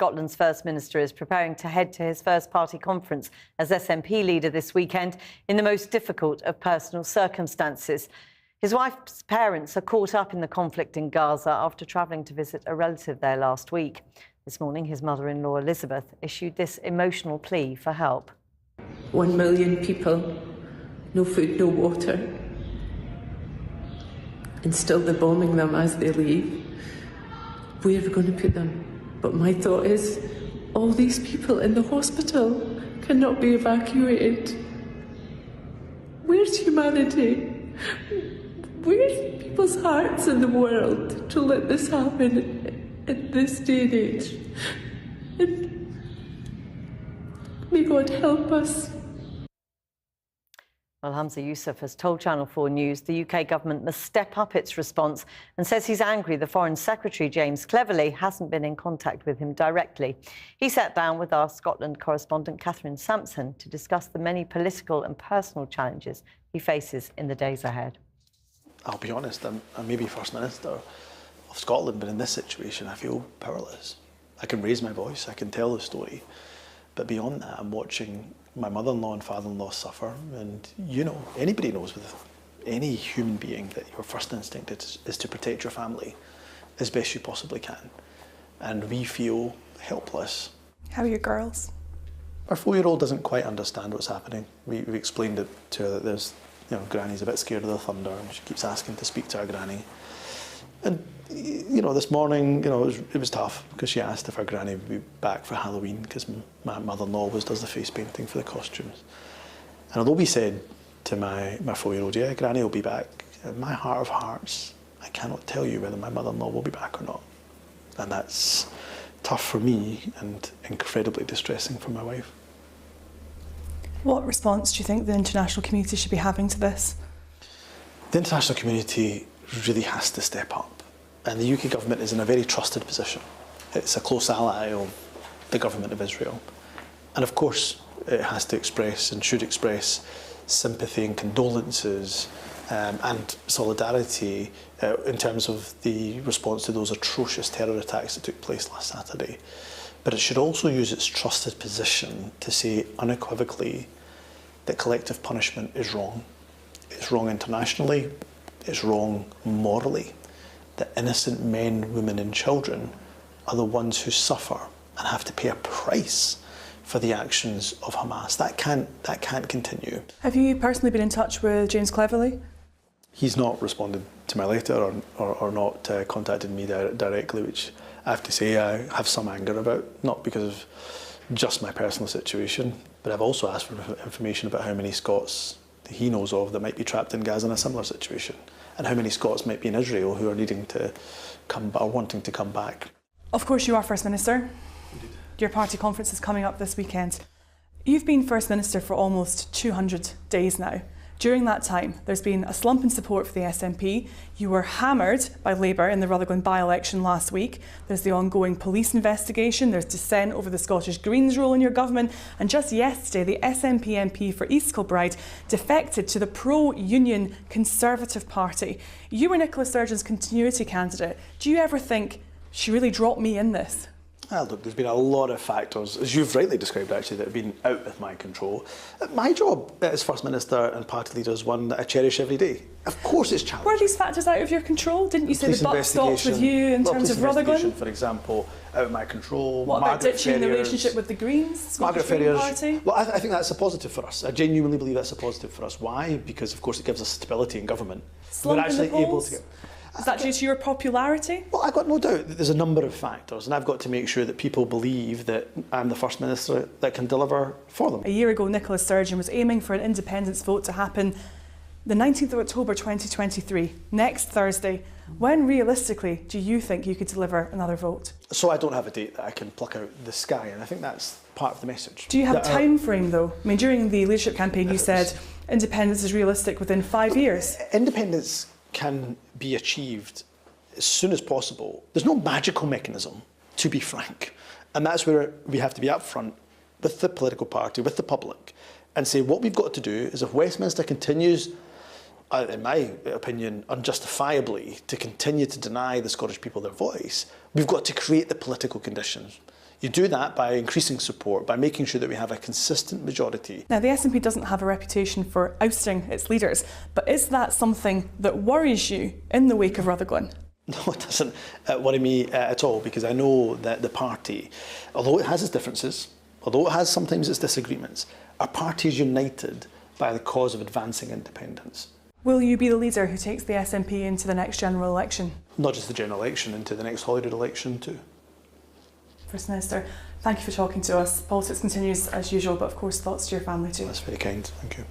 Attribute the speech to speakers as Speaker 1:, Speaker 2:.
Speaker 1: Scotland's First Minister is preparing to head to his first party conference as SNP leader this weekend in the most difficult of personal circumstances. His wife's parents are caught up in the conflict in Gaza after travelling to visit a relative there last week. This morning, his mother-in-law, Elizabeth, issued this emotional plea for help.
Speaker 2: 1 million people, no food, no water. And still they're bombing them as they leave. Where are we going to put them? But my thought is, all these people in the hospital cannot be evacuated. Where's humanity? Where's people's hearts in the world to let this happen in this day and age? And may God help us.
Speaker 1: Well, Hamza Yousaf has told Channel 4 News the UK government must step up its response and says he's angry the Foreign Secretary, James Cleverly, hasn't been in contact with him directly. He sat down with our Scotland correspondent, Catherine Sampson, to discuss the many political and personal challenges he faces in the days ahead.
Speaker 3: I'll be honest, I may be First Minister of Scotland, but in this situation I feel powerless. I can raise my voice, I can tell the story, but beyond that I'm watching my mother-in-law and father-in-law suffer, and you know, anybody knows with any human being that your first instinct is to protect your family as best you possibly can. And we feel helpless.
Speaker 4: How are your girls?
Speaker 3: Our 4-year-old doesn't quite understand what's happening. We explained it to her that there's, you know, Granny's a bit scared of the thunder and she keeps asking to speak to her granny. And you know, this morning, you know, it was tough because she asked if her granny would be back for Halloween because my mother-in-law always does the face painting for the costumes. And although we said to my 4-year-old, yeah, Granny will be back, in my heart of hearts, I cannot tell you whether my mother-in-law will be back or not. And that's tough for me and incredibly distressing for my wife.
Speaker 4: What response do you think the international community should be having to this?
Speaker 3: The international community really has to step up. And the UK government is in a very trusted position. It's a close ally of the government of Israel. And of course, it has to express and should express sympathy and condolences and solidarity in terms of the response to those atrocious terror attacks that took place last Saturday. But it should also use its trusted position to say unequivocally that collective punishment is wrong. It's wrong internationally, it's wrong morally. That innocent men, women and children are the ones who suffer and have to pay a price for the actions of Hamas. That can't continue.
Speaker 4: Have you personally been in touch with James Cleverly?
Speaker 3: He's not responded to my letter or not contacted me directly, which I have to say I have some anger about, not because of just my personal situation, but I've also asked for information about how many Scots he knows of that might be trapped in Gaza in a similar situation, and how many Scots might be in Israel who are needing to come or wanting to come back.
Speaker 4: Of course you are First Minister.
Speaker 3: Indeed.
Speaker 4: Your party conference is coming up this weekend. You've been First Minister for almost 200 days now. During that time, there's been a slump in support for the SNP. You were hammered by Labour in the Rutherglen by-election last week. There's the ongoing police investigation. There's dissent over the Scottish Greens role in your government. And just yesterday, the SNP MP for East Kilbride defected to the pro-union Conservative Party. You were Nicola Sturgeon's continuity candidate. Do you ever think, she really dropped me in this?
Speaker 3: Look, there's been a lot of factors, as you've rightly described actually, that have been out of my control. My job as First Minister and party leader is one that I cherish every day. Of course it's challenging.
Speaker 4: Were these factors out of your control? Didn't you say the buck stopped with you in terms of Rutherglen?
Speaker 3: For example, out of my control.
Speaker 4: What about ditching the relationship with the Greens, Scottish Green Party?
Speaker 3: Well, I think that's a positive for us. I genuinely believe that's a positive for us. Why? Because of course it gives us stability in government.
Speaker 4: Slump in the polls? Is that due to your popularity?
Speaker 3: Well, I've got no doubt that there's a number of factors, and I've got to make sure that people believe that I'm the First Minister that can deliver for them.
Speaker 4: A year ago, Nicola Sturgeon was aiming for an independence vote to happen the 19th of October 2023, next Thursday. When realistically do you think you could deliver another vote?
Speaker 3: So I don't have a date that I can pluck out the sky, and I think that's part of the message.
Speaker 4: Do you have a time frame though? I mean, during the leadership campaign you said independence is realistic within 5 years.
Speaker 3: Independence can be achieved as soon as possible. There's no magical mechanism, to be frank. And that's where we have to be upfront with the political party, with the public, and say what we've got to do is if Westminster continues, in my opinion, unjustifiably, to continue to deny the Scottish people their voice, we've got to create the political conditions. You do that by increasing support, by making sure that we have a consistent majority.
Speaker 4: Now, the SNP doesn't have a reputation for ousting its leaders, but is that something that worries you in the wake of Rutherglen?
Speaker 3: No, it doesn't worry me at all, because I know that the party, although it has its differences, although it has sometimes its disagreements, our party is united by the cause of advancing independence.
Speaker 4: Will you be the leader who takes the SNP into the next general election?
Speaker 3: Not just the general election, into the next Holyrood election too.
Speaker 4: First Minister, thank you for talking to us. Politics continues as usual, but of course thoughts to your family too.
Speaker 3: That's very kind, thank you.